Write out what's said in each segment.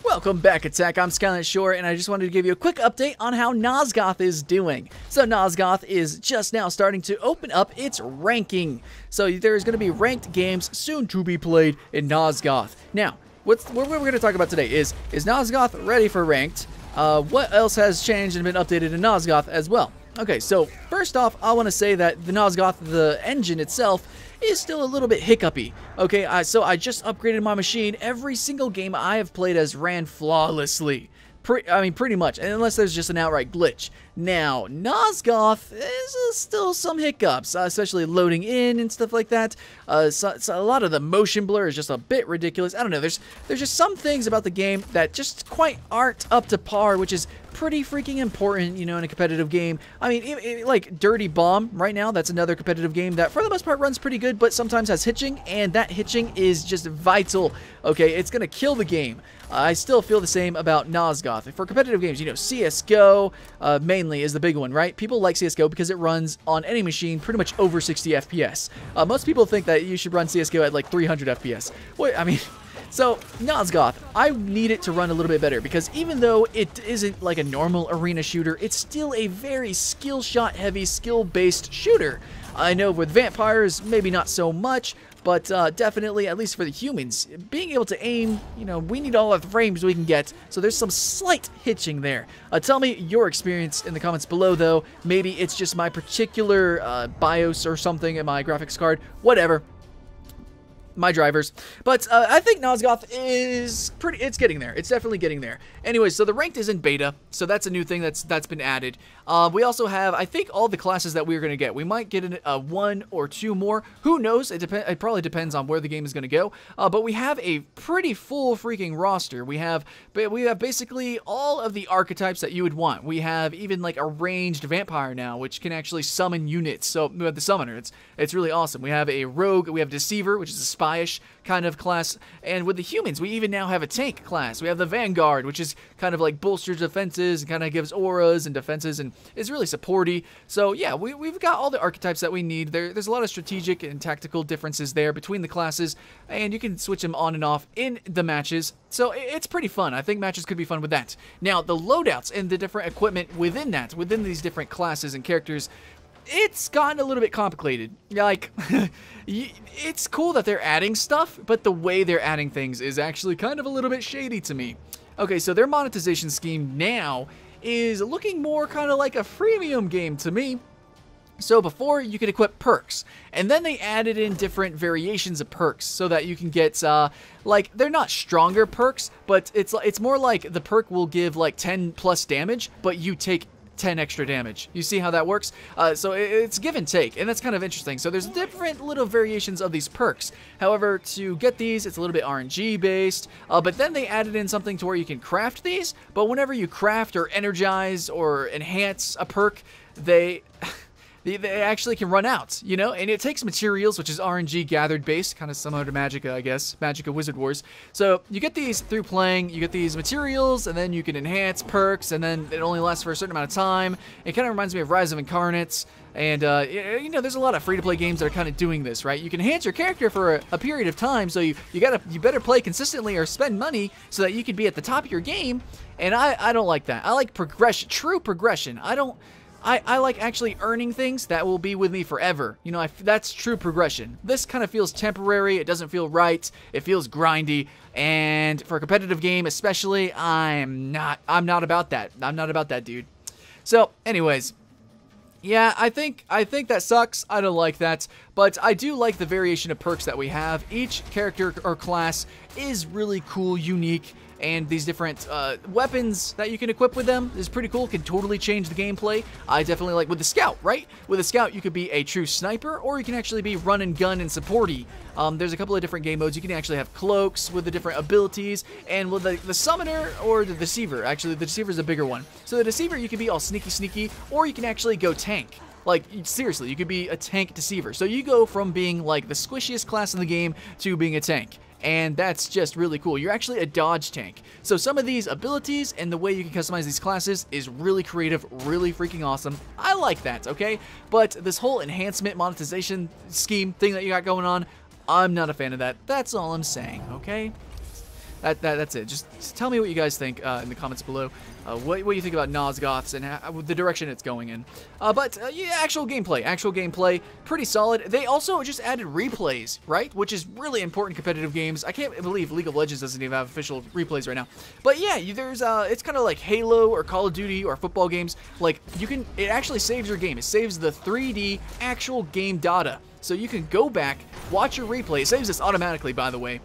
Welcome back, Attack. I'm Skyline Shore, and I just wanted to give you a quick update on how Nosgoth is doing. So Nosgoth is just now starting to open up its ranking. So there's going to be ranked games soon to be played in Nosgoth. Now, what we're going to talk about today is Nosgoth ready for ranked? What else has changed and been updated in Nosgoth as well? Okay, so first off, I want to say that the Nosgoth, the engine itself, is still a little bit hiccupy. Okay, so I just upgraded my machine. Every single game I have played has ran flawlessly. Pretty much, unless there's just an outright glitch. Now, Nosgoth is still some hiccups, especially loading in and stuff like that. So a lot of the motion blur is just a bit ridiculous. I don't know, there's just some things about the game that just quite aren't up to par, which is pretty freaking important, you know, in a competitive game. I mean, like Dirty Bomb right now, that's another competitive game that for the most part runs pretty good, but sometimes has hitching, and that hitching is just vital. Okay, it's gonna kill the game. I still feel the same about Nosgoth. For competitive games, you know, CSGO mainly is the big one, right? People like CSGO because it runs on any machine pretty much over 60 FPS. Most people think that you should run CSGO at like 300 FPS. I mean, so Nosgoth, I need it to run a little bit better because even though it isn't like a normal arena shooter, it's still a very skill shot heavy, skill-based shooter. I know with vampires, maybe not so much, but definitely, at least for the humans, being able to aim, you know, we need all of the frames we can get, so there's some slight hitching there. Tell me your experience in the comments below, though. Maybe it's just my particular BIOS or something in my graphics card, whatever. My drivers. But I think Nosgoth is it's getting there. It's definitely getting there. Anyways, so the ranked is in beta, so that's a new thing that's been added. We also have, I think, all the classes that we're going to get. We might get one or two more. Who knows? It probably depends on where the game is going to go. But we have a pretty full freaking roster. We have basically all of the archetypes that you would want. We have even like a ranged vampire now, which can actually summon units. So we have the summoner. It's really awesome. We have a rogue. We have deceiver, which is a spy-ish kind of class, and with the humans we even now have a tank class. We have the vanguard, which is kind of like bolsters defenses and kind of gives auras and defenses and is really supporty. So yeah, we've got all the archetypes that we need. There's a lot of strategic and tactical differences there between the classes, and you can switch them on and off in the matches, so it's pretty fun. I think matches could be fun with that. Now the loadouts and the different equipment within these different classes and characters, it's gotten a little bit complicated. Like, it's cool that they're adding stuff, but the way they're adding things is actually kind of a little bit shady to me. Okay, so their monetization scheme now is looking more kind of like a freemium game to me. So before, you could equip perks, and then they added in different variations of perks so that you can get, like, they're not stronger perks, but it's more like the perk will give like 10 plus damage, but you take 10 extra damage. You see how that works? So it's give and take, and that's kind of interesting. So there's different little variations of these perks. However, to get these, it's a little bit RNG based, but then they added in something to where you can craft these, but whenever you craft or energize or enhance a perk, they actually can run out, you know, and it takes materials, which is RNG gathered based, kind of similar to Magicka, I guess, Magicka Wizard Wars. So you get these through playing, you get these materials, and then you can enhance perks, and then it only lasts for a certain amount of time. It kind of reminds me of Rise of Incarnates, and you know, there's a lot of free-to-play games that are kind of doing this, right? You can enhance your character for a period of time, so you better play consistently or spend money so that you can be at the top of your game, and I don't like that. I like progression, true progression. I like actually earning things that will be with me forever. You know, that's true progression. This kind of feels temporary. It doesn't feel right. It feels grindy. And for a competitive game especially, I'm not about that. I'm not about that, dude. So, anyways, yeah, I think that sucks. I don't like that. But I do like the variation of perks that we have. Each character or class is really cool, unique, and these different weapons that you can equip with them is pretty cool. Can totally change the gameplay. I definitely like with the Scout, right? With the Scout, you could be a true sniper, or you can actually be run and gun and supporty. There's a couple of different game modes. You can actually have cloaks with the different abilities, and with the Summoner or the Deceiver. Actually, the Deceiver is a bigger one. So the Deceiver, you can be all sneaky, or you can actually go tank. Like, seriously, you could be a tank Deceiver. So you go from being like the squishiest class in the game to being a tank. And that's just really cool. You're actually a dodge tank. So some of these abilities and the way you can customize these classes is really creative, really freaking awesome. I like that, okay? But this whole enhancement monetization scheme thing that you got going on, I'm not a fan of that. That's all I'm saying, okay? That's it. Just tell me what you guys think in the comments below. What you think about Nosgoths and the direction it's going in. Yeah, actual gameplay, pretty solid. They also just added replays, right? Which is really important in competitive games. I can't believe League of Legends doesn't even have official replays right now. But yeah, there's it's kind of like Halo or Call of Duty or football games. Like it actually saves your game. It saves the 3D actual game data, so you can go back, watch your replay. It saves this automatically, by the way.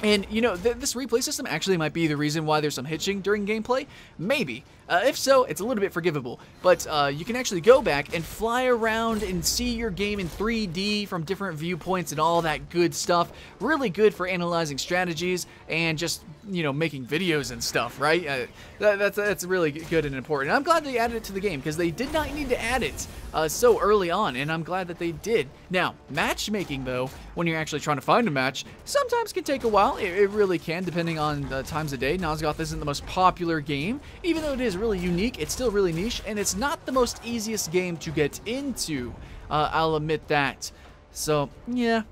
And, you know, this replay system actually might be the reason why there's some hitching during gameplay. Maybe. If so, it's a little bit forgivable. But you can actually go back and fly around and see your game in 3D from different viewpoints and all that good stuff. Really good for analyzing strategies and just, you know, making videos and stuff, right? That's really good and important. I'm glad they added it to the game because they did not need to add it so early on, and I'm glad that they did. Now, matchmaking, though, when you're actually trying to find a match, sometimes can take a while. It really can, depending on the times of day. Nosgoth isn't the most popular game. Even though it is really unique, it's still really niche, and it's not the most easiest game to get into. I'll admit that. So, yeah.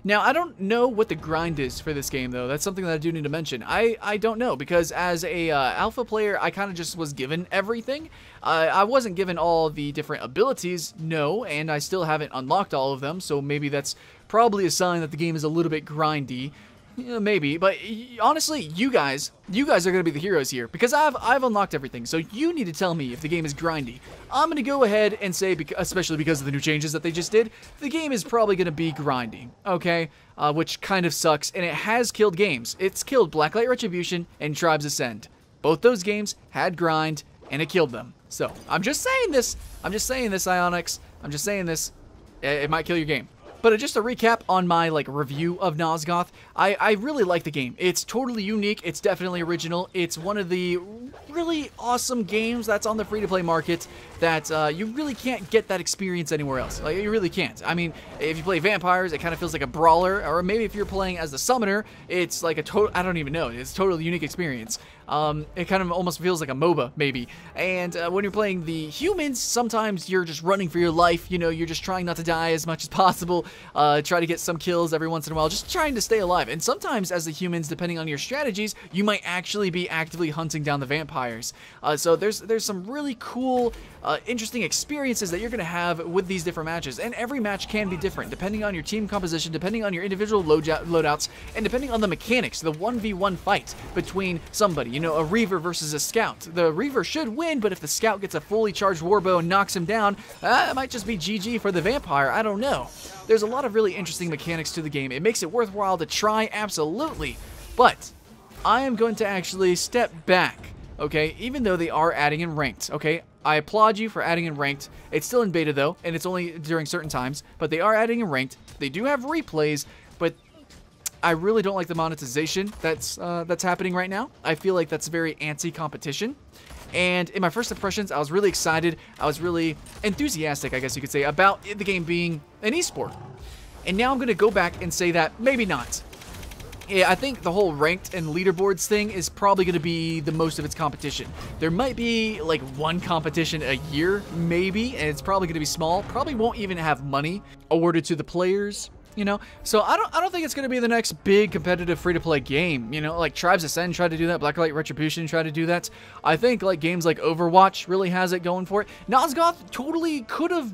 Now, I don't know what the grind is for this game, though. That's something that I do need to mention. I don't know, because as a alpha player, I kind of just was given everything. I wasn't given all the different abilities, no, and I still haven't unlocked all of them, so maybe that's probably a sign that the game is a little bit grindy. Yeah, maybe, but honestly, you guys are going to be the heroes here, because I've unlocked everything, so you need to tell me if the game is grindy. I'm going to go ahead and say, especially because of the new changes that they just did, the game is probably going to be grindy, okay? Which kind of sucks, and it has killed games. It's killed Blacklight Retribution and Tribes Ascend. Both those games had grind, and it killed them. So, I'm just saying this, Ionix. I'm just saying this. It might kill your game. But just a recap on my review of Nosgoth, I really like the game. It's totally unique. It's definitely original. It's one of the really awesome games that's on the free-to-play market that you really can't get that experience anywhere else. Like, you really can't. I mean, if you play vampires, it kind of feels like a brawler, or maybe if you're playing as the summoner, it's like a total, I don't even know, it's a totally unique experience. It kind of almost feels like a MOBA, maybe. And when you're playing the humans, sometimes you're just running for your life, you know, you're just trying not to die as much as possible, try to get some kills every once in a while, just trying to stay alive. And sometimes as the humans, depending on your strategies, you might actually be actively hunting down the vampires. So there's some really cool, interesting experiences that you're going to have with these different matches. And every match can be different, depending on your team composition, depending on your individual loadouts, and depending on the mechanics, the 1v1 fight between somebody. You know, a Reaver versus a Scout. The Reaver should win, but if the Scout gets a fully charged warbow and knocks him down, it might just be GG for the vampire. I don't know. There's a lot of really interesting mechanics to the game. It makes it worthwhile to try, absolutely. But I am going to actually step back, okay? Even though they are adding in ranked, okay? I applaud you for adding in ranked. It's still in beta though, and it's only during certain times, but they are adding in ranked. They do have replays, but I really don't like the monetization that's happening right now. I feel like that's very anti-competition. And in my first impressions, I was really excited. I was really enthusiastic, I guess you could say, about the game being an esport. And now I'm going to go back and say that maybe not. Yeah, I think the whole ranked and leaderboards thing is probably going to be the most of its competition. There might be like one competition a year, maybe, and it's probably going to be small. Probably won't even have money awarded to the players. You know, so I don't think it's going to be the next big competitive free-to-play game. You know, like Tribes Ascend tried to do that, Blacklight Retribution tried to do that. I think like games like Overwatch really has it going for it. Nosgoth totally could have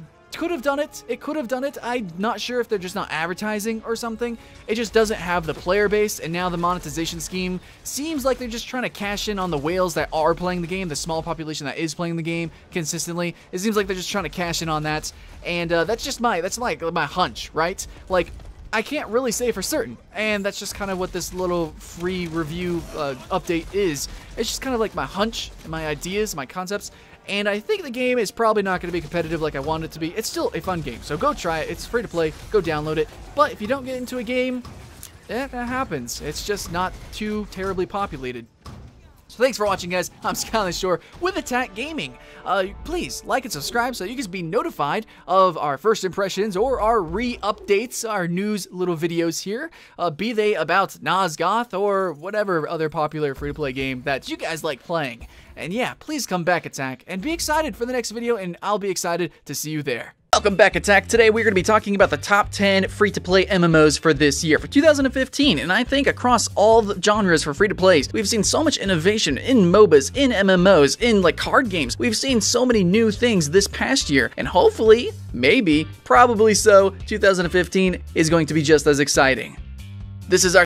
done it. It could have done it. I'm not sure if they're just not advertising or something. It just doesn't have the player base, and now the monetization scheme seems like they're just trying to cash in on the whales that are playing the game, the small population that is playing the game consistently. It seems like they're just trying to cash in on that, and that's like my hunch, right? Like, I can't really say for certain, and that's just kind of what this little free review update is. It's just kind of like my hunch, my ideas, my concepts. And I think the game is probably not going to be competitive like I want it to be. It's still a fun game, so go try it. It's free to play. Go download it. But if you don't get into a game, that happens. It's just not too terribly populated. So thanks for watching, guys. I'm Skyline Shore with Attack Gaming. Please like and subscribe so you can be notified of our first impressions or our re-updates, our news little videos here, be they about Nosgoth or whatever other popular free-to-play game that you guys like playing. And yeah, please come back, Attack, and be excited for the next video, and I'll be excited to see you there. Welcome back, Attack. Today we're going to be talking about the top 10 free-to-play MMOs for this year, for 2015, and I think across all the genres for free-to-plays, we've seen so much innovation in MOBAs, in MMOs, in like card games. We've seen so many new things this past year, and hopefully, maybe, probably so, 2015 is going to be just as exciting. This is our